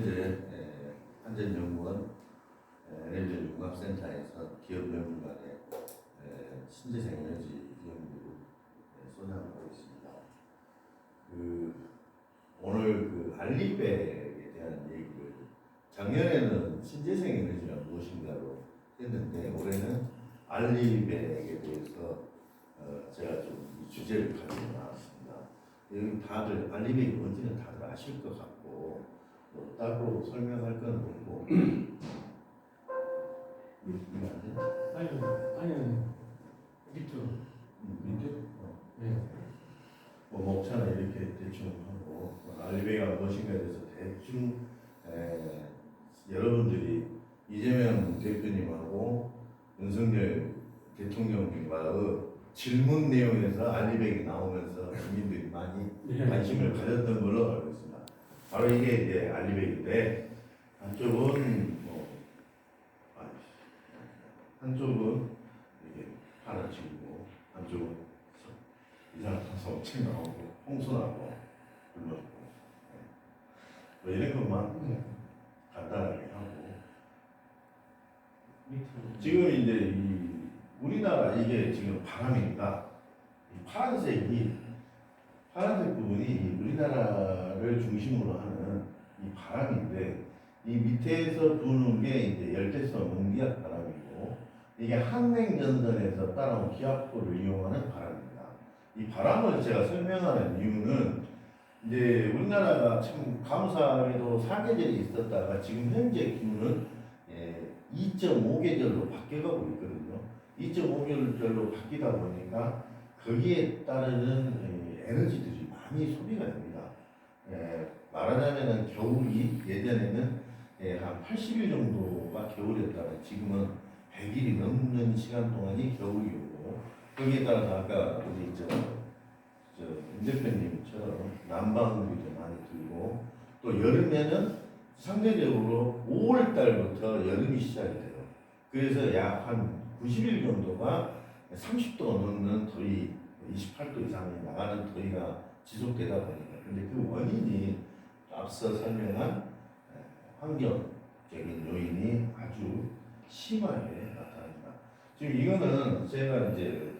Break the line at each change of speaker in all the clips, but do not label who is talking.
현재 한전연구원 에너지 융합센터에서 기업연구 간의 신재생 에너지 연구 소장하고 있습니다. 오늘 알리백에 대한 얘기를 작년에는 신재생 에너지가 무엇인가로 했는데 올해는 알리백에 대해서 제가 좀 이 주제를 가지고 나왔습니다. 여기 다들 알리백이 뭔지는 다들 아실 것 같고 따로 설명할 건 없고 이거 안 돼?
아니요. 밑으로.
밑에?
네.
목차나 이렇게 대충 하고 알리백이 무엇인가에 대해서 대충 여러분들이 이재명 대표님하고 윤석열 대통령님과의 질문 내용에서 알리백이 나오면서 국민들이 많이 관심을 가졌던 걸로 알고 있습니다. 바로 이게 이제 알리백인데 한쪽은 이게 파란색이고 한쪽은 이산화탄소 엄청 나오고 홍수나고 불러고 뭐 이런 것만 간단하게 하고 지금 이제 이 우리나라 이게 지금 바람입니다. 이 파란색 부분이 우리나라를 중심으로 하는 이 바람인데 이 밑에서 부는 게 이제 열대성 온기압 바람이고 이게 한냉전선에서 따라온 기압포를 이용하는 바람입니다. 이 바람을 제가 설명하는 이유는 이제 우리나라가 참 감사하게도 사계절이 있었다가 지금 현재 기후는 2.5계절로 바뀌어가고 있거든요. 2.5계절로 바뀌다 보니까 거기에 따르는 에너지들이 많이 소비가 됩니다. 말하자면은 겨울이 예전에는 한 80일 정도가 겨울이었다면 지금은 100일이 넘는 시간 동안이 겨울이고 거기에 따라서 아까 우리 임 대표님처럼 난방비도 많이 들고 또 여름에는 상대적으로 5월 달부터 여름이 시작이 돼요. 그래서 약 한 90일 정도가 30도 넘는 더위, 28도 이상이 나가는 더위가 지속되다 보니까 근데 그 원인이 앞서 설명한 환경적인 요인이 아주 심하게 나타납니다. 지금 이거는 제가 이제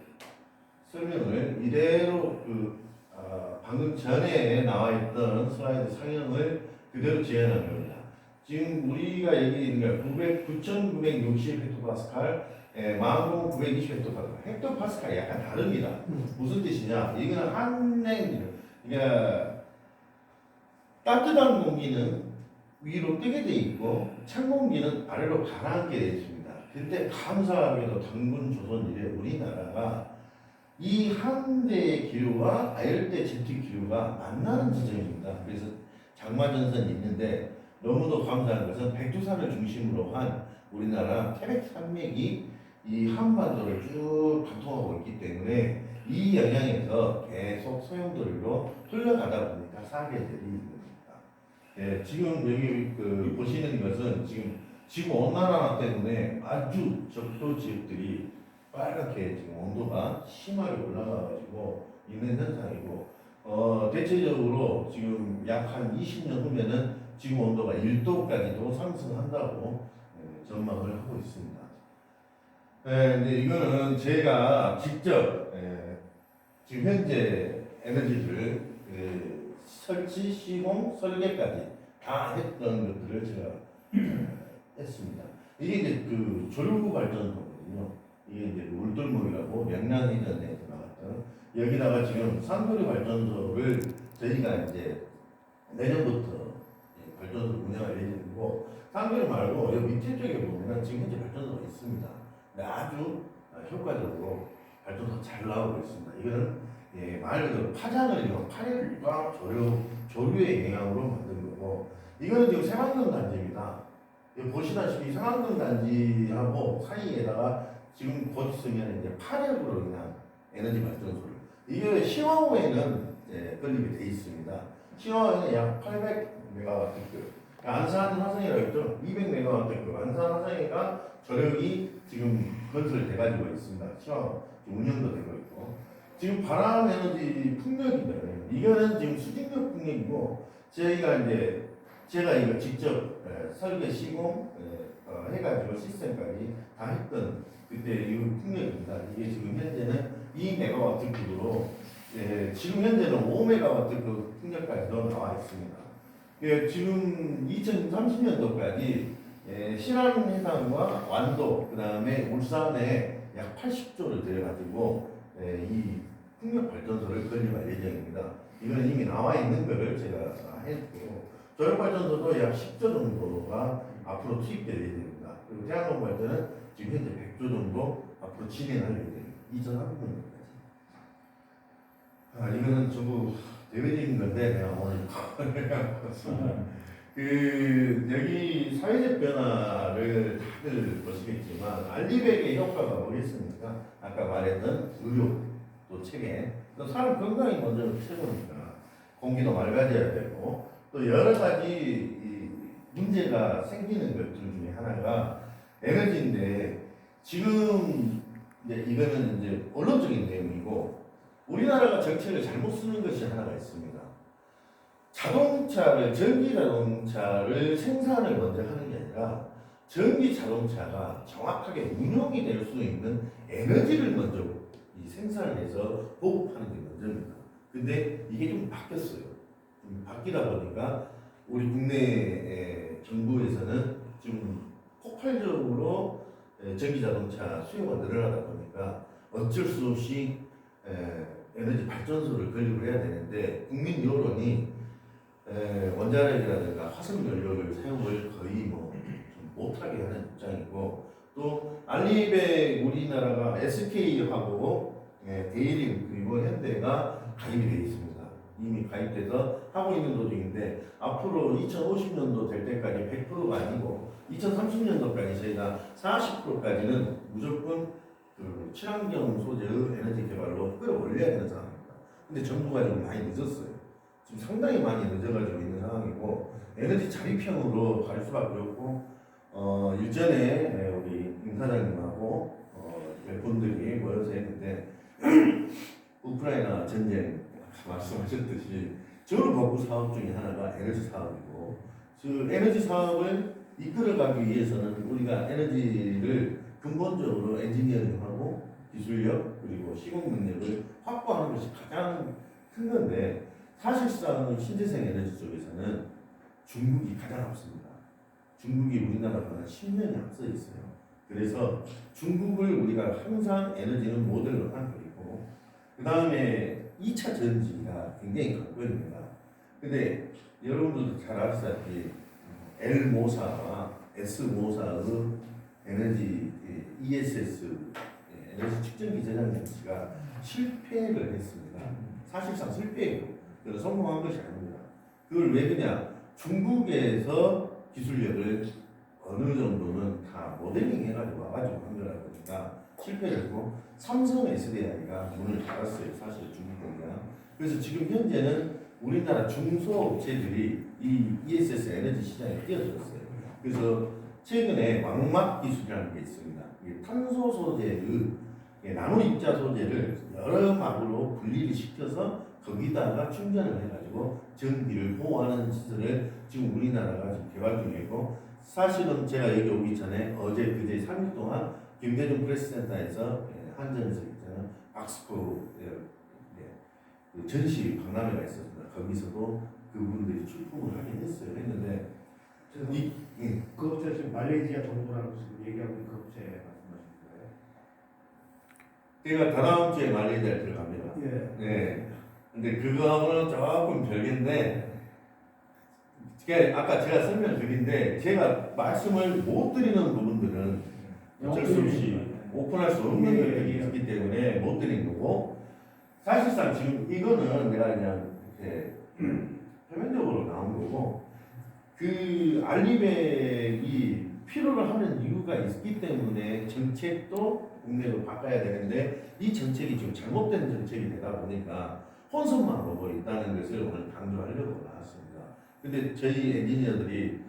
설명을 이대로 방금 전에 나와 있던 슬라이드 상영을 그대로 재현한 겁니다. 지금 우리가 얘기하는 게 9,960 헥토파스칼, 10,920 헥토파스칼. 헥토파스칼이 약간 다릅니다. 무슨 뜻이냐? 이거는 한냉, 그러니까 따뜻한 공기는 위로 뜨게 돼 있고 찬 공기는 아래로 가라앉게 돼 있습니다. 근데 감사하게도 당군 조선 이래 우리나라가 이 한대의 기류와 아열대 제트 기류가 만나는 지점입니다. 그래서 장마전선이 있는데 너무도 감사한 것은 백두산을 중심으로 한 우리나라 태백산맥이 이 한반도를 쭉 관통하고 있기 때문에 이 영향에서 계속 소용돌이로 흘러가다 보니까 사계절이 있는 겁니다. 지금 여기 보시는 것은 지금 온난화 때문에 아주 적도 지역들이 빨갛게 지금 온도가 심하게 올라가가지고 있는 현상이고 대체적으로 지금 약 한 20년 후면은 지금 온도가 1도까지도 상승한다고 전망을 하고 있습니다. 근데 이거는 제가 직접 지금 현재 에너지를 설치, 시공, 설계까지 다 했던 것들을 제가 했습니다. 이게 이제 조류 발전소거든요. 이게 이제 울돌목이라고 명란이전에서 나왔던 여기다가 지금 쌍도리 발전소를 저희가 이제 내년부터 발전소를 운영할 예정이고 쌍도리 말고 여기 밑에 쪽에 보면 지금 현재 발전소가 있습니다. 근데 아주 효과적으로 발전소 잘 나오고 있습니다. 이거는 말 그대로 파장을 이용 파열과 조류의 영향으로 만든 거고 이거는 지금 생활용 단지입니다. 보시다시피 생활용 단지하고 사이에다가 지금 곧 있으면 이제 파력으로 인한 에너지 발전소를 이게 시황호에는 건립이 돼 있습니다. 시황호에는 약 800메가와트급 안산 화성이라고 했죠. 200메가와트급 안산 화성이가 저력이 지금 건설돼 가지고 있습니다. 시황호 운영도 되고 있고 지금 바람 에너지 풍력이잖아요. 이거는 지금 수직력 풍력이고 저희가 이제 제가 이거 직접 설계 시공 해가지고 시스템까지 다 했던 그때 이 풍력입니다. 이게 지금 현재는 2메가와트 급으로 지금 현재는 5메가와트 급 풍력까지도 나와 있습니다. 지금 2030년도까지 신안 해상과 완도 그 다음에 울산에 약 80조를 들여가지고 이 풍력 발전소를 건립할 예정입니다. 이거는 이미 나와 있는 거를 제가 했고 조력 발전소도 약 10조 정도가 앞으로 투입될 예정입니다. 그리고 태양광 발전은 지금 현재 100조 정도 앞으로 진행할 예정입니다. 2030년까지. 이거는 전부 대외적인 건데 내가 오늘 여기 사회적 변화를 다들 보시겠지만 알리백의 효과가 뭐겠습니까? 아까 말했던 의료 또 체계 또 사람 건강이 먼저 최고니까 공기도 맑아져야 되고 또 여러 가지 문제가 생기는 것들 중에 하나가 에너지인데 지금 이거는 이제 언론적인 내용이고 우리나라가 정책을 잘못 쓰는 것이 하나가 있습니다. 전기 자동차를 생산을 먼저 하는 게 아니라 전기 자동차가 정확하게 운용이 될 수 있는 에너지를 먼저 이 생산을 해서 보급하는 게 먼저입니다. 근데 이게 좀 바뀌었어요. 좀 바뀌다 보니까 우리 국내 정부에서는 지금 폭발적으로 전기 자동차 수요가 늘어나다 보니까 어쩔 수 없이 에너지 발전소를 건립을 해야 되는데 국민 여론이 원자력이라든가 화석 연료를 사용을 거의 좀 못하게 하는 입장이고 또 알리백 우리나라가 SK하고 대일이 그리고 현대가 가입이 되어 있습니다. 이미 가입돼서 하고 있는 도중인데 앞으로 2050년도 될 때까지 100%가 아니고 2030년도까지 저희가 40%까지는 무조건 그 친환경 소재의 에너지 개발로 끌어올려야 되는 상황입니다. 근데 정부가 지금 많이 늦었어요. 지금 상당히 많이 늦어가지고 있는 상황이고 에너지 자립형으로 갈 수밖에 없고 일전에 우리 임 사장님하고 몇 분들이 모여서 했는데 우크라이나 전쟁 말씀하셨듯이 저를 먹고 사업 중에 하나가 에너지 사업이고 그 에너지 사업을 이끌어가기 위해서는 우리가 에너지를 근본적으로 엔지니어링하고 기술력 그리고 시공 능력을 확보하는 것이 가장 큰 건데 사실상 신재생 에너지 쪽에서는 중국이 가장 앞섭니다. 중국이 우리나라보다 10년이 앞서 있어요. 그래서 중국을 우리가 항상 에너지는 모델로 하는 거고 그 다음에 2차 전지가 굉장히 관건입니다. 근데 여러분들도 잘 아시다시피 L모사와 S모사의 에너지 ESS 에너지 측정기 저장 장치가 실패를 했습니다. 사실상 실패예요. 그래서 성공한 것이 아닙니다. 그걸 왜 그냥 중국에서 기술력을 어느 정도는 다 모델링 해가지고 와가지고 한 거라 보니까 실패를 했고 삼성 SDI가 문을 닫았어요. 사실 중국 공장. 그래서 지금 현재는 우리나라 중소업체들이 이 ESS 에너지 시장에 뛰어들었어요. 그래서 최근에 망막 기술이라는 게 있습니다. 탄소 소재의 나노 입자 소재를 여러 막으로 분리를 시켜서 거기다가 충전을 해가지고 전기를 보호하는 시설을 지금 우리나라가 지금 개발 중에 있고 사실은 제가 여기 오기 전에 어제 그제 3일 동안 김대중 프레스센터에서 한전에서 있잖아요. 박스코 그 전시 박람회가 있었습니다. 거기서도 그분들이 출품을 하긴 했어요. 했는데
그 업체 지금 말레이시아 정부라고 지금 얘기하고 있는 그 업체 말씀하시는 거예요?
제가 다다음 주에 말레이시아에 들어갑니다.
예.
네. 근데 그거하고는 조금 별개인데, 아까 제가 설명드린데 제가 말씀을 못 드리는 부분들은 어쩔 수 없이 오픈할 수 없는 것들이 있기 때문에 못 드린 거고, 사실상 지금 이거는 내가 그냥 이렇게 표면적으로 나온 거고, 그 알리백이 필요로 하는 이유가 있기 때문에 정책도 국내로 바꿔야 되는데 이 정책이 지금 잘못된 정책이 되다 보니까 혼선만 오고 있다는 것을 오늘 강조하려고 나왔습니다. 근데 저희 엔지니어들이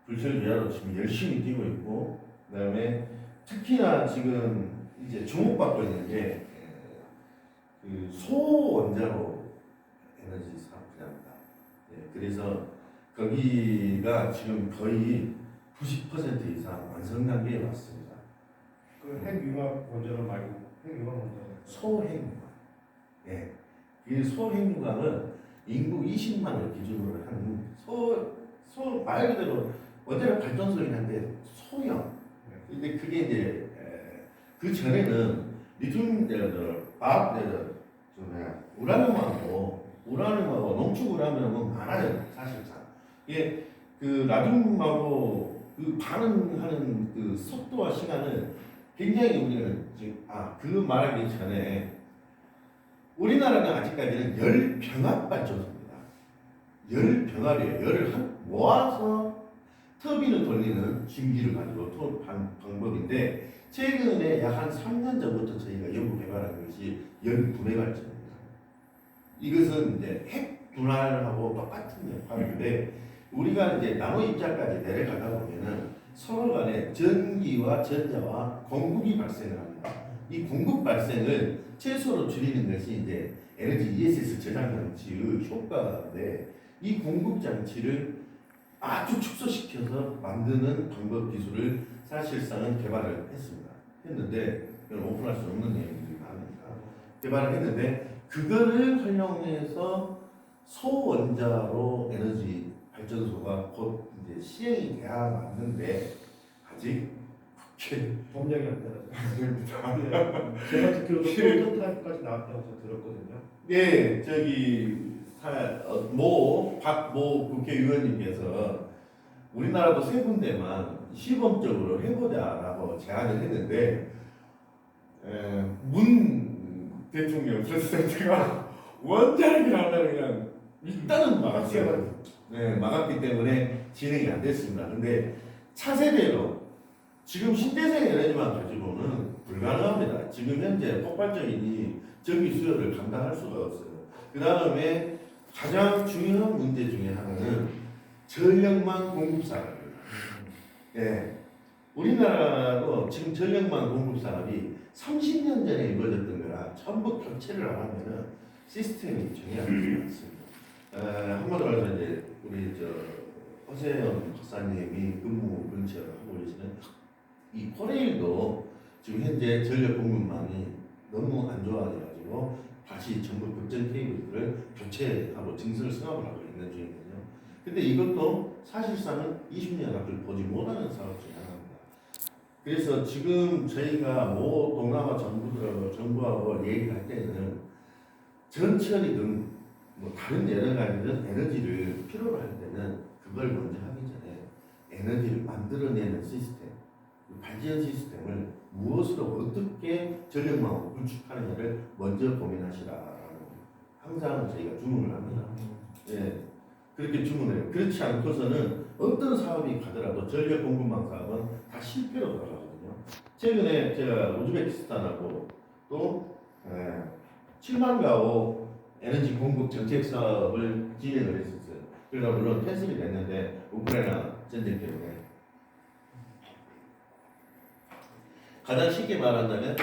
불철주야로 지금 열심히 뛰고 있고, 그 다음에 특히나 지금 이제 주목받고 있는 게 그 소원자로 에너지 사업 분야입니다. 그래서 거기가 지금 거의 90% 이상 완성 단계에 왔습니다.
그 핵융합 원자로 말고 핵융합 원자로.
소핵융합. 예. 이 소핵융합은 인구 20만을 기준으로 하는 말 그대로 원자력 발전소이긴 한데 소형. 근데 그게 이제 그 전에는 리튬 우라늄하고 농축 우라늄은 많아요 사실상. 이게 그 라듐하고 그 반응하는 그 속도와 시간을 굉장히 우리는 지금 그 말하기 전에 우리나라는 아직까지는 열 병합 발전소입니다. 열 병합이에요. 열을 모아서 터빈을 돌리는 증기를 가지고 방법인데 최근에 약 한 3년 전부터 저희가 연구 개발한 것이 열 분해 발전입니다. 이것은 이제 핵 분할하고 똑같은 역할인데 우리가 이제 나노 입자까지 내려가다 보면은 서로 간에 전기와 전자와 공급이 발생을 합니다. 이 공급 발생을 최소로 줄이는 것이 이제 에너지 ESS 저장 장치의 효과인데 이 공급 장치를 아주 축소시켜서 만드는 방법 기술을 사실상은 개발을 했는데 이건 오픈할 수 없는 내용들이 많으니까 개발을 했는데 그거를 활용해서 소원자로 에너지 발전소가 곧 이제 시행이 돼야 맞는데 아직
법령이 안 따라서. 제가 듣기로도 프로토타입까지 나왔다고 제가 들었거든요.
네, 저기 박모 국회의원님께서 우리나라도 세 군데만 시범적으로 해보자라고 제안을 했는데 문 대통령 프레시던트가 원자력을 하려고 그냥 일단은 막았어요. 네, 막았기 때문에 진행이 안 됐습니다. 근데 차세대로 지금 신재생 에너지만 가지고는 불가능합니다. 지금 현재 폭발적인 이 전기 수요를 감당할 수가 없어요. 그 다음에 가장 중요한 문제 중에 하나는 전력망 공급 산업입니다. 네. 우리나라도 지금 전력망 공급 산업이 30년 전에 이루어졌던 거라 전부 교체를 안 하면은 시스템이 정의하지 않습니다. 한마디로 말해서 이제 우리 허세영 박사님이 근무 근처를 하고 계시는 이 코레일도 지금 현재 전력 공급망이 너무 안 좋아져가지고 다시 전부 급전 케이블들을 교체하고 증설 승합을 하고 있는 중이거든요. 근데 이것도 사실상은 20년 앞을 보지 못하는 사업 중에 하나입니다. 그래서 지금 저희가 동남아 정부하고 얘기할 때는 전철이든 뭐 다른 여러 가지든 에너지를 필요로 할 때는 그걸 먼저 하기 전에 에너지를 만들어내는 시스템, 발전 시스템을 무엇으로 어떻게 전력망을 구축하느냐를 먼저 고민하시라라고 항상 저희가 주문을 합니다. 예, 그렇게 주문해요. 그렇지 않고서는 어떤 사업이 가더라도 전력 공급망 사업은 다 실패로 돌아가거든요. 최근에 제가 우즈베키스탄하고 또 7만 가구 에너지 공급 정책 사업을 진행을 했었어요. 그러다 물론 캔슬이 됐는데 우크라이나 전쟁 때문에 가장 쉽게 말한다면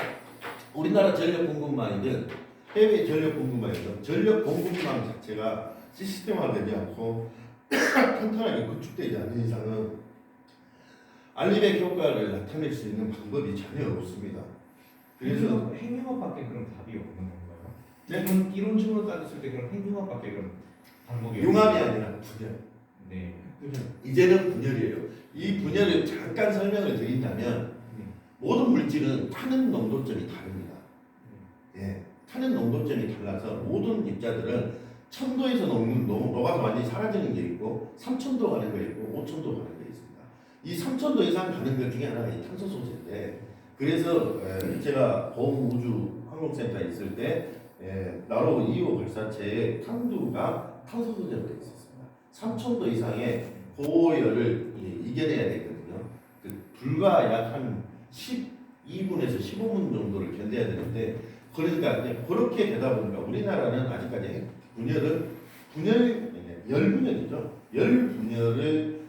우리나라 전력 공급망이든 해외 전력 공급망이든 전력 공급망 자체가 시스템화되지 않고 탄탄하게 구축되지 않는 이상은 알리백 효과를 나타낼 수 있는 방법이 전혀 없습니다. 그래서
핵융합밖에 그럼 답이 없는 건가요?
네?
이론적으로 따졌을 때 그럼 핵융합밖에 그럼 방법이
융합이 아니라 분열.
네.
이제는 분열이에요. 이 분열을 잠깐 설명을 드린다면 모든 물질은 타는 농도점이 다릅니다. 예, 타는 농도점이 달라서 모든 입자들은 1000도에서 녹아서 완전히 사라지는 게 있고 3000도 가는 게 있고 5000도 가는 게 있습니다. 이 3000도 이상 가는 것 중에 하나가 이 탄소 소재인데 그래서 제가 보험우주 항공센터에 있을 때 나로 2호 발사체의 탄두가 탄소 소재로 되어 있었습니다. 3000도 이상의 고열을 이겨내야 되거든요. 불과 약 한 12분에서 15분 정도를 견뎌야 되는데 그러니까 그렇게 되다 보니까 우리나라는 아직까지 열분열이죠. 열분열을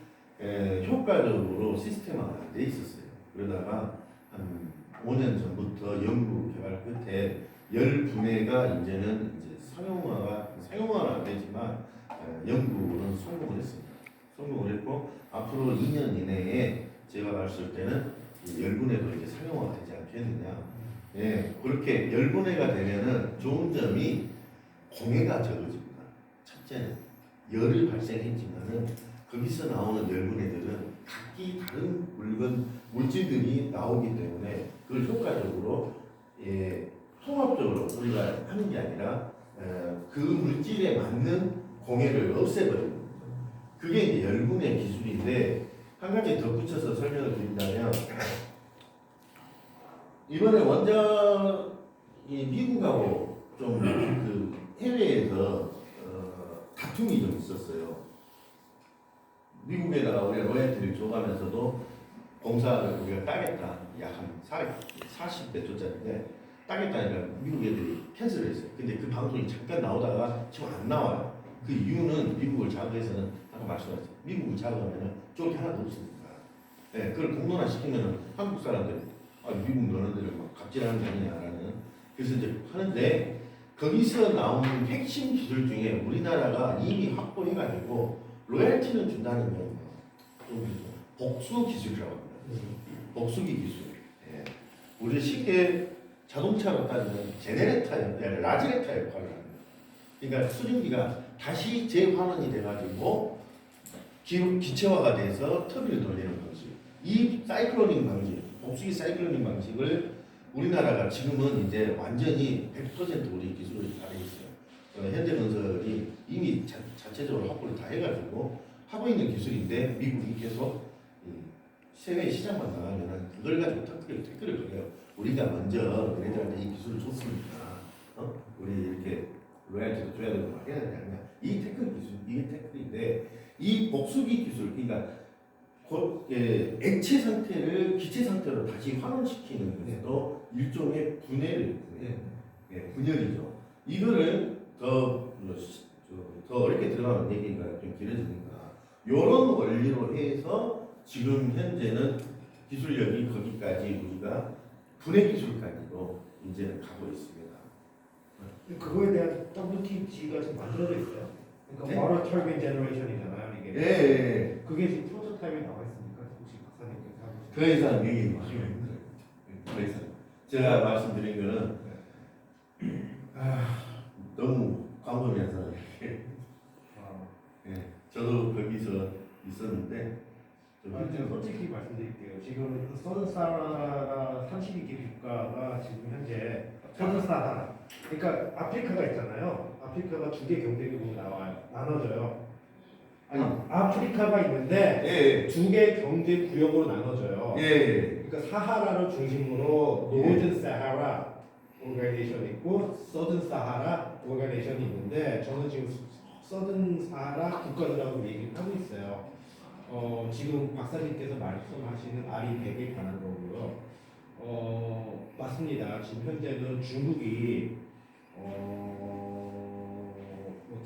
효과적으로 시스템화가 안 돼 있었어요. 그러다가 한 5년 전부터 연구 개발 끝에 열분해가 이제는 이제 상용화는 안 되지만 연구는 성공을 했습니다. 앞으로 2년 이내에 제가 봤을 때는 이 열분해도 이제 상용화가 되지 않겠느냐. 예, 그렇게 열분해가 되면은 좋은 점이 공해가 적어집니다. 첫째는 열을 발생했지만은 거기서 나오는 열분해들은 각기 다른 물질들이 나오기 때문에 그걸 효과적으로 통합적으로 우리가 하는 게 아니라 그 물질에 맞는 공해를 없애버립니다. 그게 이제 열분해 기술인데 한 가지 덧붙여서 설명을 드린다면 이번에 원전이 미국하고 좀 그 해외에서 다툼이 좀 있었어요. 미국에다가 우리가 로열티를 줘가면서도 공사를 우리가 따겠다. 약 한 40배 조짜리인데 따겠다니까 미국 애들이 캔슬을 했어요. 근데 그 방송이 잠깐 나오다가 지금 안 나와요. 그 이유는 미국을 자극해서는 아까 말씀하셨죠. 미국을 자극하면 쪽이 하나도 없으니까. 네, 그걸 공론화시키면 한국 사람들이 미국 너네들을 막 갑질하는 게 아니냐라는. 그래서 이제 하는데 거기서 나오는 핵심 기술 중에 우리나라가 이미 확보해가지고 로열티는 준다는 건 좀 복수 기술이라고 합니다. 복수기 기술. 예. 우리 쉽게 자동차로 따지면 제네레터 역할, 라지레터 역할을 합니다. 그러니까 수증기가 다시 재환원이 돼가지고 기체화가 돼서 터비를 돌리는 방식. 이 사이클로닝 방식, 복수기 사이클로닝 방식을 우리나라가 지금은 이제 완전히 100% 우리 기술을 다 돼 있어요. 현대건설이 이미 자체적으로 확보를 다 해가지고 하고 있는 기술인데 미국이 계속 세계 시장만 나가면은 그걸 가지고 태클을 걸어요. 우리가 먼저 얘네들한테 이 기술을 줬으니까 우리 이렇게 로얄티도 줘야 되고 막 해야 되는 게 아니야. 이 태클 기술, 이게 태클인데 이 복수기 기술, 그러니까 액체 상태를 기체 상태로 다시 환원시키는 것도 일종의 분해를 분열이죠. 이거를 더 어렵게 들어가면 얘기가 좀 길어지니까 이런 원리로 해서 지금 현재는 기술력이 거기까지 우리가 분해 기술까지도 이제는 가고 있습니다.
그거에 대한 WTG가 지금 만들어져 있어요. 그러니까
네?
Water Turbine Generation이잖아요, 이게.
예.
그게 지금 프로토타입에 나와 있습니까? 혹시 박사님께서 하고
더 이상 얘기 하시면 힘들어요. 더 이상. 제가 말씀드린 거는 너무 광범위해서 예. 저도 거기서 있었는데
제가 솔직히 말씀드릴게요. 지금 서든사하라 32개 국가가 지금 현재 서든사하라, 그러니까 아프리카가 있잖아요. 아프리카가 두 개 경제국으로 나눠져요. 아니, 아프리카가 있는데
예.
두 개 경제 구역으로 나눠져요.
예.
그러니까 사하라를 중심으로 노르든 사하라 오르가니제이션이 있고 서든 사하라 오르가니제이션이 있는데 저는 지금 서든 사하라 국가들하고 얘기를 하고 있어요. 지금 박사님께서 말씀하시는 아리100에 관한 거고요. 맞습니다. 지금 현재는 중국이 뭐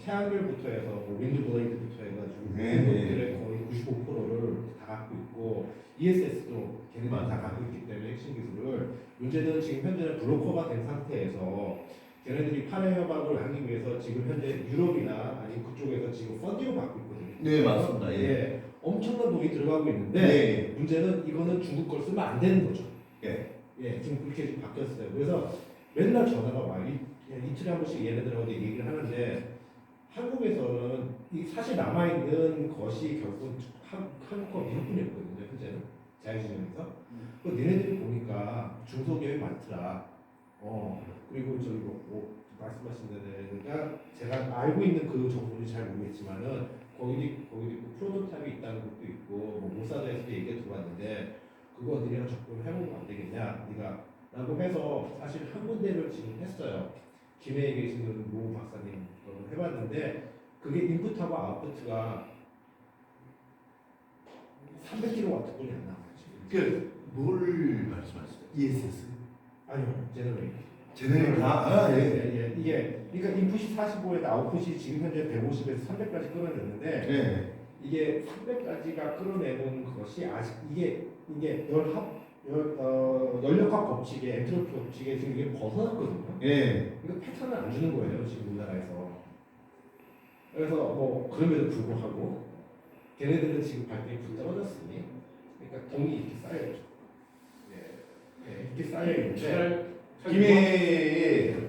태양열부터 해서 뭐 윈드블레이드부터 해가지고
네,
모든
네.
것들의 거의 95%를 다 갖고 있고 ESS도 걔네만 다 갖고 있기 때문에 핵심 기술을, 문제는 지금 현재는 블로커가 된 상태에서 걔네들이 판의 협약을 하기 위해서 지금 현재 유럽이나 아니면 그쪽에서 지금 펀딩을 받고 있거든요.
네, 맞습니다. 예.
예, 엄청난 돈이 들어가고 있는데
네.
문제는 이거는 중국 걸 쓰면 안 되는 거죠.
예.
예, 지금 그렇게 지금 바뀌었어요. 그래서 맨날 전화가 와요. 이틀에 한 번씩 얘네들하고 얘기를 하는데 한국에서는 사실 남아있는 것이 결국 한국과 미국뿐이었거든요. 현재는 자유시장에서. 그 니네들이 보니까 중소기업이 많더라. 그리고 저기 뭐 말씀하신 데가 제가 알고 있는 그 정보인지 잘 모르겠지만은 거기도 있고 프로토타입이 있다는 것도 있고 뭐 모사드에서도 얘기가 들어왔는데 그거 니네가 접근을 해보면 안 되겠냐 네가 라고 해서 사실 한 군데를 지금 했어요. 김해에 계시는 모 박사님 해봤는데 그게 인풋하고 아웃풋가 300kW뿐이 안 나와요. 지금.
뭘 말씀하시죠? ESS.
아니요, 제너레이터.
제네레이터. 예.
이게 그러니까 인풋이 45에서 아웃풋이 지금 현재 150에서 300까지 끌어냈는데
예.
이게 300까지가 끌어내는 것이 아직 이게 연력학 법칙에 엔트로피 법칙에 지금 이게 벗어났거든요.
예.
이거 패턴을 안 주는 거예요 지금 우리나라에서. 그래서 뭐 그럼에도 불구하고 걔네들은 지금 발등이 불 떨어졌으니 그러니까 돈이 이렇게 쌓여있죠. 이렇게 쌓여있는데
김해의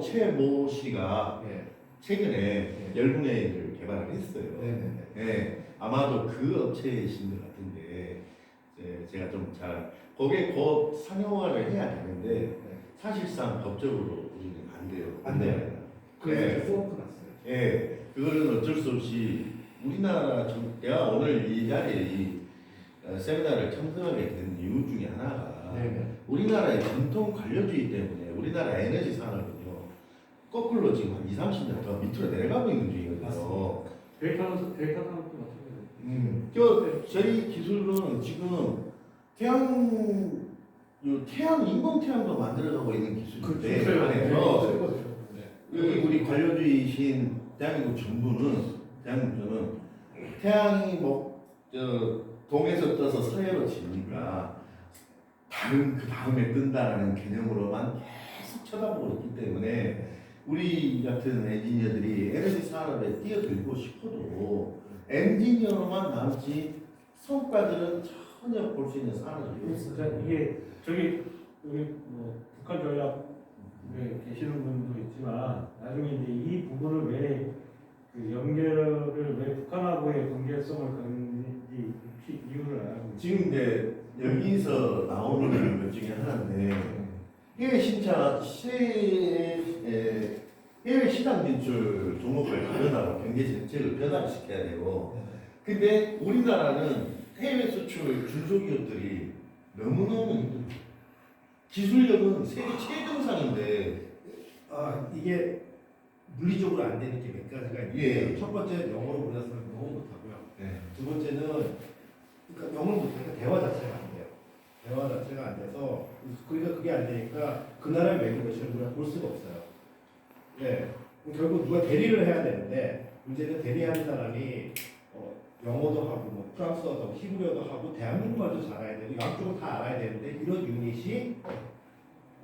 최모 씨가
예.
최근에 열분해를 개발을 했어요.
네네네.
네, 아마도 그 업체이신 것 같은데 제가 좀 잘 거기에 곧 상용화를 해야 되는데 사실상 법적으로 우리는 안 돼요.
안 돼요. 그래서
네.
포크 났어요.
예, 그거는 어쩔 수 없이 우리나라 내가 오늘 이 자리에 이 세미나를 참석하게 된 이유 중에 하나가
네네.
우리나라의 전통 관료주의 때문에 우리나라 에너지 산업은요 거꾸로 지금 한 2, 30년 더 밑으로 내려가고 있는 중이거든요.
맞습니다.
데이터 산업도 마찬가지예요.
저희 기술은 지금 태양 인공 태양도 만들어가고 있는 기술인데
그렇죠.
안에서
네.
우리 관료주의신 대한민국 정부는 태양이 동에서 떠서 서해로 지니까 다른 그 다음에 뜬다라는 개념으로만 계속 쳐다보고 있기 때문에 우리 같은 엔지니어들이 에너지 산업에 뛰어들고 싶어도 엔지니어로만 남지 성과들은 전혀 볼 수 있는 산업이 없어요.
그러니까 이게 여기 뭐 북한 전략에 계시는 분도 있지만 나중에 이제 이 부분을 그 연결을 왜 북한하고의 관계성을 갖는지 이유를 알고
지금 이제 여기서 나오는 것 중에 하나인데 해외 시장 진출 종목을 변화하고 경제 정책을 변화시켜야 되고, 근데 우리나라는 해외 수출 중소기업들이 너무너무 힘듭니다. 기술력은 세계 최정상인데
이게 물리적으로 안 되는 게 몇 가지가 있는데
예.
첫 번째 영어를 몰랐으면 너무 못하고요.
네.
두 번째는 그러니까 영어를 못하니까 대화 자체가 안 돼요. 대화 자체가 안 돼서 그러니까 그게 안 되니까 그 나라의 레귤레이션을 우리가 볼 수가 없어요. 네. 결국 누가 대리를 해야 되는데 문제는 대리하는 사람이 영어도 하고 뭐 프랑스어도 하고 히브리어도 하고 대한민국 말도 잘 알아야 되고 양쪽을 다 알아야 되는데 이런 유닛이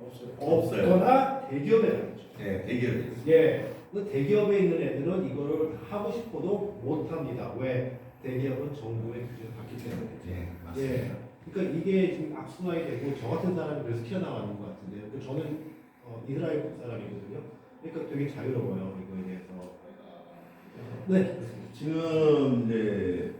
없어요.
없거나 대기업에 나겠죠.
네, 대기업이
예. 그 대기업에 있는 애들은 이거를 하고 싶어도 못 합니다. 왜? 대기업은 정부의 규제를 받기 때문에.
네, 맞습니다.
예. 그러니까 이게 지금 악순환이 되고 저 같은 사람이 그래서 튀어나가는 것 같은데요. 저는 이스라엘 사람이거든요. 그러니까 되게 자유로워요. 이거에 대해서. 네.
지금 이제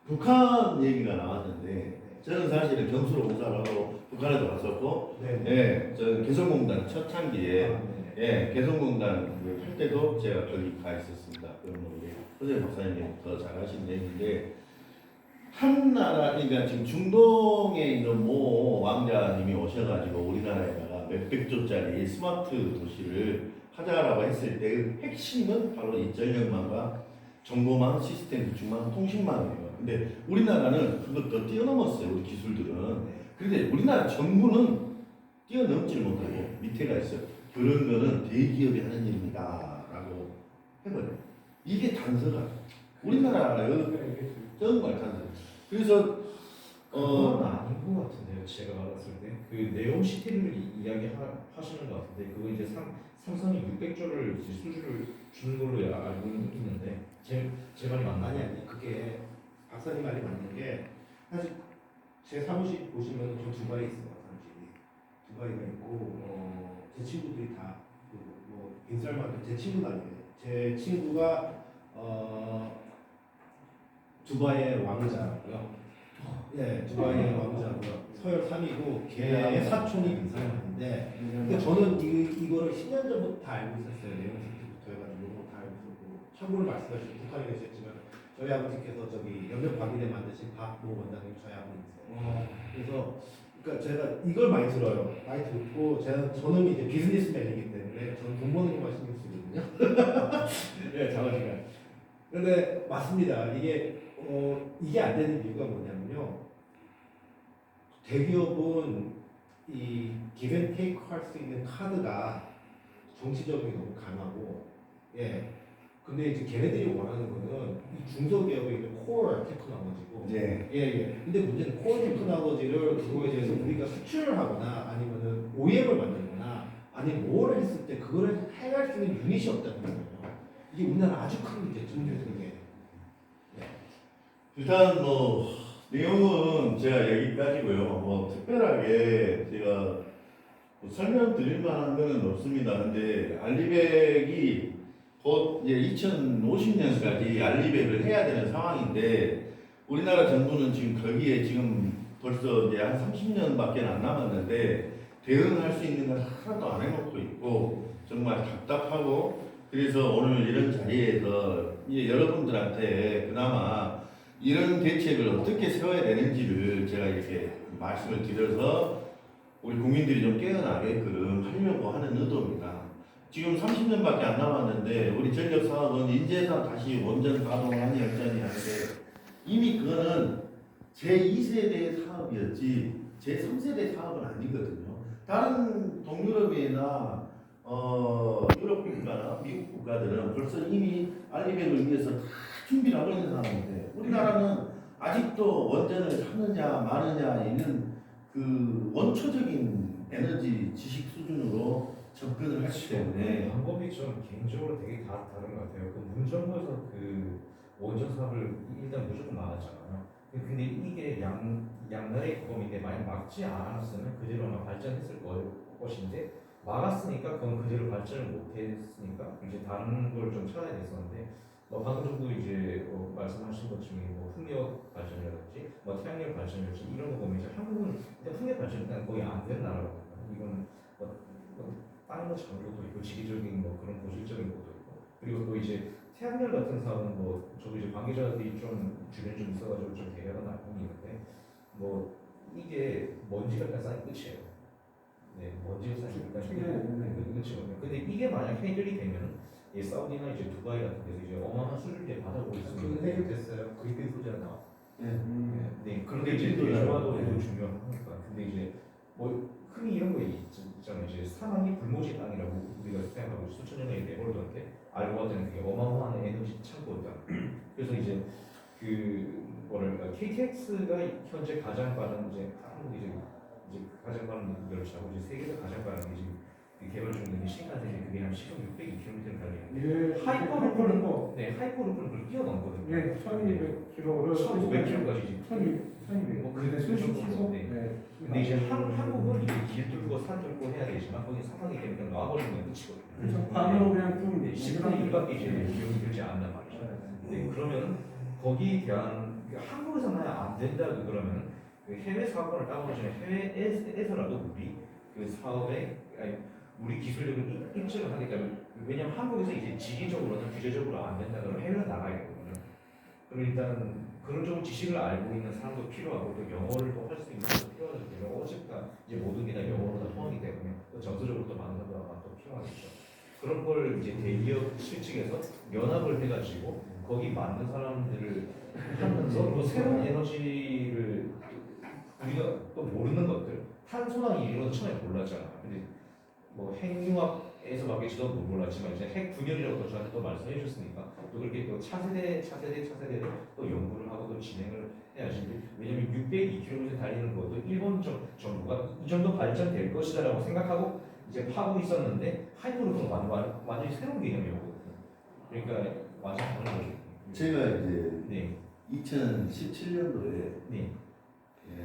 북한 얘기가 나왔는데 저는 사실은 경수로 공사를 하고 북한에도 갔었고,
네.
예, 저는 개성공단 첫 창기에
네.
예, 개성공단 할 때도 제가 거기 가 있었습니다. 그러면 우리 허재 박사님이 더 잘하시는 얘기인데 한 나라, 그러니까 지금 중동에 있는 모 왕자님이 오셔가지고 우리나라에다가 몇백 조짜리 스마트 도시를 하자라고 했을 때 그 핵심은 바로 이 전력망과 정보망, 시스템 구축망, 통신망이에요. 근데 우리나라는 그걸 더 뛰어넘었어요. 우리 기술들은. 그런데 우리나라 정부는 뛰어넘지를 못하고 밑에가 있어요. 그런 거는 대기업이 하는 일입니다. 라고 해버려요. 이게 단서가. 우리나라의 정말 단서. 그래서,
그건 아닌 것 같은데요. 제가 알았을 때 그 네옴 시티를 이야기하시는 것 같은데 그거 이제 삼성이 600조를 수주를 주는 걸로 알고 있는데 제 말이 맞나요?
아니 그게 박사님 말이 맞는 게 사실 제 사무실 보시면 저 두바이에 있어요. 사무실이 두바이가 있고 제 친구들이 다뭐 인썰만 제 친구는 아니에요. 제 친구가 두바이의 왕자고요. 네, 두바이의 왕자고요. 서열 3위고 걔의 사촌이 인사였는데 근데 저는 이거를 10년 전부터 다 알고 있었어요. 내용부터 해가지고 다 알고 있었고 참고로 말씀하신 북한에 계셨지만 저희 아버지께서 저기 연명 과기대 만드신 박모 원장님 저희 아버지세요. 그래서 그러니까 제가 이걸 많이 들어요. 많이 듣고 저는 이제 비즈니스맨이기 때문에 저는 돈 버는 것만 신경 쓰거든요. 네, 자가시간. 근데 맞습니다. 이게 안 되는 이유가 뭐냐면요. 대기업은 이 기브 테이크 할 수 있는 카드가 정치적이 너무 강하고 근데 이제 걔네들이 원하는 거는 이 중소기업에 있는 코어 테크놀로지고
예.
근데 문제는 코어 테크놀로지를 그거에 대해서 우리가 수출을 하거나 아니면은 OEM을 만들거나 아니면 뭘 했을 때 그거를 해갈 수 있는 유닛이 없다는 거예요. 이게 우리나라 아주 큰 문제죠. 그게
일단 뭐 내용은 제가 여기까지고요. 뭐 특별하게 제가 뭐 설명드릴 만한 거는 없습니다. 근데 알리백이 곧 이제 2050년까지 알리백을 해야 되는 상황인데 우리나라 정부는 지금 거기에 지금 벌써 이제 한 30년밖에 안 남았는데 대응할 수 있는 걸 하나도 안 해놓고 있고 정말 답답하고 그래서 오늘 이런 자리에서 이제 여러분들한테 그나마 이런 대책을 어떻게 세워야 되는지를 제가 이렇게 말씀을 드려서 우리 국민들이 좀 깨어나게끔 하려고 하는 의도입니다. 지금 30년밖에 안 남았는데 우리 전력 사업은 인재산 다시 원전 가동하는 역전이 하는데 이미 그거는 제2세대 사업이었지 제3세대 사업은 아니거든요. 다른 동유럽이나 유럽 국가나 미국 국가들은 벌써 이미 알리백을 위해서 다 준비를 하고 있는 상황인데 우리나라는 아직도 원전을 하느냐 마느냐 있는 그 원초적인 에너지 지식 수준으로 접근을 하기 때문에
방법이 좀 개인적으로 되게 다른 것 같아요. 그 문정부에서 그 원전 사업을 일단 무조건 막았잖아요. 근데 이게 양날의 검인데 만약 막지 않았으면 그대로 아마 발전했을 것인데 막았으니까 그건 그대로 발전을 못했으니까 이제 다른 걸 좀 찾아야 됐었는데 방금 전도 이제 말씀하신 것 중에 뭐 풍력 발전이라든지 뭐 태양력 발전이라든지 이런 거 보면 이제 한국은 일단 풍력 발전이 일단 거의 안 되는 나라거든요. 이건 다른 거 장르도 있고 지리적인 뭐 그런 고질적인 것도 있고 그리고 또 이제 태양열 같은 사업은 뭐 저도 이제 관계자들이 좀 주변에 좀 있어가지고 좀 대화가 나고 있는데 뭐 이게 먼지가 그냥 쌓인 끝이에요. 네, 먼지가 쌓인 끝이거든요. 근데 이게 만약 해결이 되면 이 사우디나 이제 두바이 같은 데서 이제 어마어마한 수준의 받아보고 있습니다.
그건 해결됐어요. 그게 소재가 나와.
네, 그런데 이제 대중화도 중요하니까. 근데 이제 뭐 흔히 이런 거 있잖아요. 이제 사막이 불모지 땅이라고 우리가 생각하고 수천 년에 내버려뒀는데 알고 봤더니 그게 어마어마한 에너지 창고다. 그래서 이제 그 뭐랄까 KTX가 현재 가장 빠른 이제 한국 이제 가장 빠른 열차고 이제 세계에서 가장 빠른 이제 개발 중인 신칸센이 그게 한 시속 602km를 달리는데 하이퍼루프는 하이퍼루프는 그걸 뛰어넘거든요.
예, 1200km를
1500km까지
1200.
뭐 그게 수시속. 네. 근데 이제 한국은 이제 길 뚫고 산 뚫고 해야 되지만 거기 사막이 되면 그냥 놔버리면 끝이거든요.
그래서 반으로 그냥 좀
10분의 1밖에 이제 비용이 들지 않는단 말이죠. 네, 그러면 거기에 대한 한국에서만 안 된다 그러면 그 해외 사업권을 따보기 전에 해외에서라도 우리 그 사업에 우리 기술력을 입증을 하니까 왜냐면 한국에서 이제 지리적으로는 규제적으로 안 된다 그러면 해외로 나가야 되거든요. 그럼 일단 그런 좀 지식을 알고 있는 사람도 필요하고 또 영어를 또 할 수 있는 사람도 필요하기 때문에 어쨌든 이제 모든 게 다 영어로 다 통하기 때문에 또 정서적으로 또 많은 사람들이 또 필요하겠죠. 그런 걸 이제 대기업 측에서 연합을 해가지고 거기 맞는 사람들을 하면서 또 새로운 에너지를 우리가 또 모르는 것들 탄소나 이런 거 처음에 몰랐잖아. 근데 뭐 핵융합에서밖에 저도 몰랐지만 이제 핵 분열이라고 또 저한테 또 말씀해 주셨으니까 또 그렇게 또 차세대를 또 연구를 하고 또 진행을 해야지. 왜냐면 602km 달리는 것도 일본 정부가 이 정도 발전될 것이다라고 생각하고 이제 파고 있었는데 하이퍼루프는 완전히 새로운 개념이었거든요. 그러니까 완전 다른 거죠.
제가 이제
네.
2017년도에
네.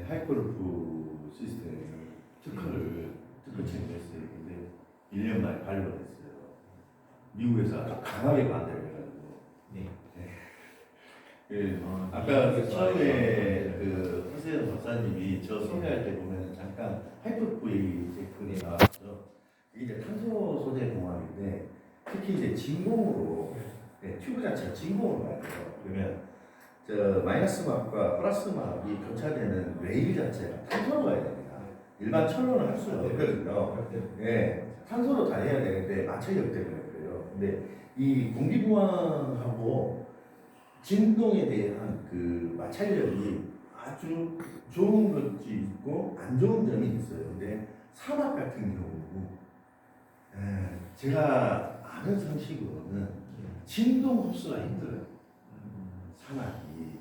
하이퍼루프 시스템 특허를 체결했어요. 근데 1년 만에 발효했어요. 미국에서 아주 강하게 반대를 해가지고.
네.
예, 아까 처음에 그 허세현 박사님이 저 소개할 때 보면 잠깐 하이퍼루프 얘기 그 나왔죠. 이게 이제 탄소 소재 공학인데 특히 이제 진공으로 튜브 자체가 진공으로 가야 돼요. 그러면 저 마이너스 막과 플러스 막이 교차되는 레일 자체가 탄소로 가야 됩니다. 일반 철로는 할 수가 없거든요. 예, 탄소로 다 해야 되는데 마찰력 때문에 그래요. 근데 이 공기부항하고 진동에 대한 그 마찰력이 아주 좋은 것이 있고 안 좋은 점이 있어요. 근데 사막 같은 경우 제가 아는 상식으로는 진동 흡수가 힘들어요. 사막이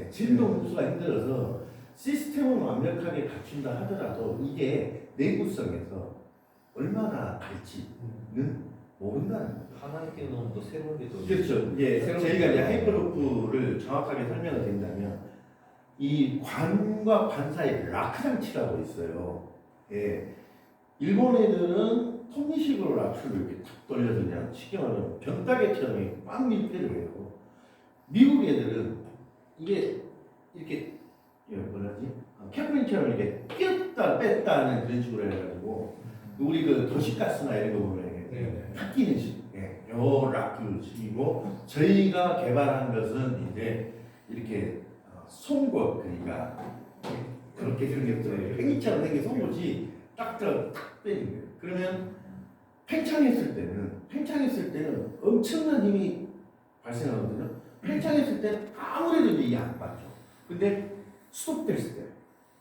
진동 흡수가 힘들어서 시스템은 완벽하게 갖춘다 하더라도 이게 내구성에서 얼마나 갈지는 모른다는 거죠.
하나의 게 너무 또 새로운 게 또.
그렇죠. 예,
새로운
저희가 이제
게
하이퍼루프를 정확하게 설명을 드린다면 이 관과 관 사이에 라크 장치라고 있어요. 예, 일본 애들은 톱니식으로 라크를 이렇게 탁 돌려서 그냥 쉽게 말하면 병따개처럼 꽉 밀폐를 해요. 미국 애들은 이게 이렇게 뭐라지? 캐프린처럼 이렇게 끼었다 뺐다 하는 그런 식으로 해가지고 우리 그 도시가스나 이런 거 보면
네.
탁 끼는 식, 예, 요 라크식이고 저희가 개발한 것은 이제 이렇게 송곳 그러니까 그렇게 생겼어요. 팽이처럼 생긴 송곳이 딱 빼는 거예요. 그러면 팽창했을 때는 엄청난 힘이 발생하거든요. 팽창했을 때는 아무래도 이게 안 맞죠. 근데 스톱됐을 때,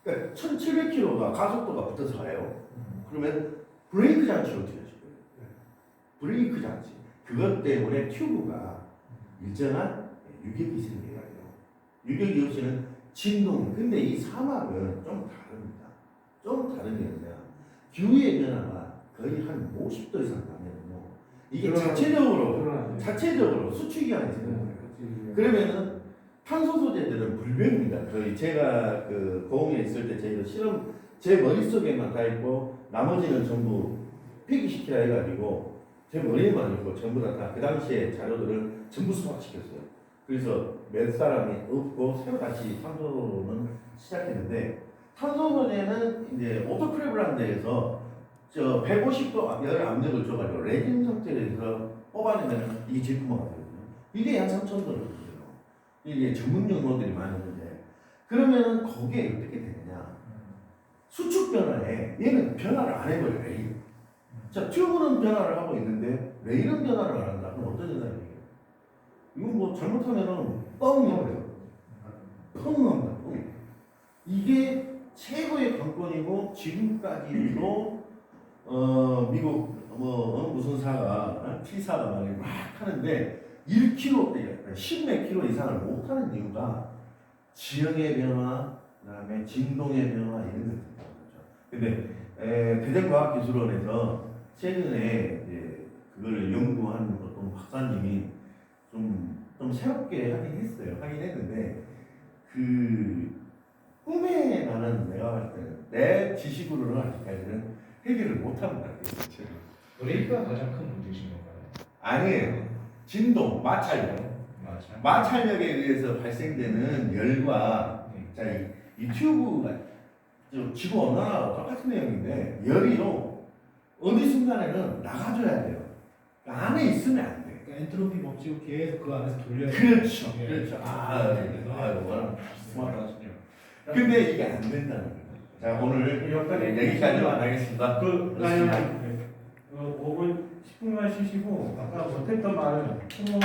그러니까 1,700km가 가속도가 붙어서 가요. 그러면 브레이크 장치로 들여질 거예요. 브레이크 장치. 그것 때문에 튜브가 일정한 유격이 생겨요. 유격이 없이는 진동. 근데 이 사막은 좀 다릅니다. 좀 다른 게 뭐냐. 기후의 변화가 거의 한 50도 이상 나면요. 이게 자체적으로 수축기간이 되는 거예요. 그러면은 탄소 소재들은 불변입니다. 거의 제가 그 고흥에 있을 때 저희도 실험 제 머릿속에만 다 있고 나머지는 전부 폐기시키라 해가지고 제 머리에만 있고 전부 다 그 당시에 자료들을 전부 수확시켰어요. 그래서 몇 사람이 없고 새로 다시 탄소는 시작했는데 탄소 소재는 이제 오토크레브라는 데에서 저 150도 열 압력을 줘가지고 레진 상태에서 뽑아내면 이게 제품화가 되거든요. 이게 약 3,000도거든요. 이게 전문 용어들이 많은데 그러면은 거기에 어떻게 되느냐? 수축 변화에 얘는 변화를 안 해버려요. 레일. 자, 튜브는 변화를 하고 있는데 레일은 변화를 안 한다. 그럼 어떤 현상이에요? 이건 뭐 잘못하면은 뻥 나버려요. 뻥 납니다. 뻥. 이게 최고의 관건이고 지금까지도 미국 무슨 사가 T사가 막 하는데 1km, 10몇 킬로 이상을 못하는 이유가 지형의 변화, 그다음에 진동의 변화 이런 것들이죠. 근데 대전과학기술원에서 최근에 이제 그걸 연구한 어떤 박사님이 좀 새롭게 하긴 했어요. 하긴 했는데 그 꿈에 관한 내가 봤을 때는 내 지식으로는 아직까지는 해결을 못합니다.
브레이크가 가장 큰 문제신 건가요?
아니에요. 진동, 마찰력.
맞아.
마찰력에 의해서 발생되는 열과 자, 이 튜브가 지구 온난화하고 똑같은 내용인데 열이요 어느 순간에는 나가줘야 돼요. 안에 있으면 안 돼.
그러니까 엔트로피 법칙을 계속 그 안에서 돌려야 돼요.
그렇죠.
예.
그렇죠. 이거는 스마트하시네요. 근데 이게 안 된다는 거예요. 자, 오늘 여기까지만 하겠습니다.
그러면 5분 10분만 쉬시고 아까 못했던 말은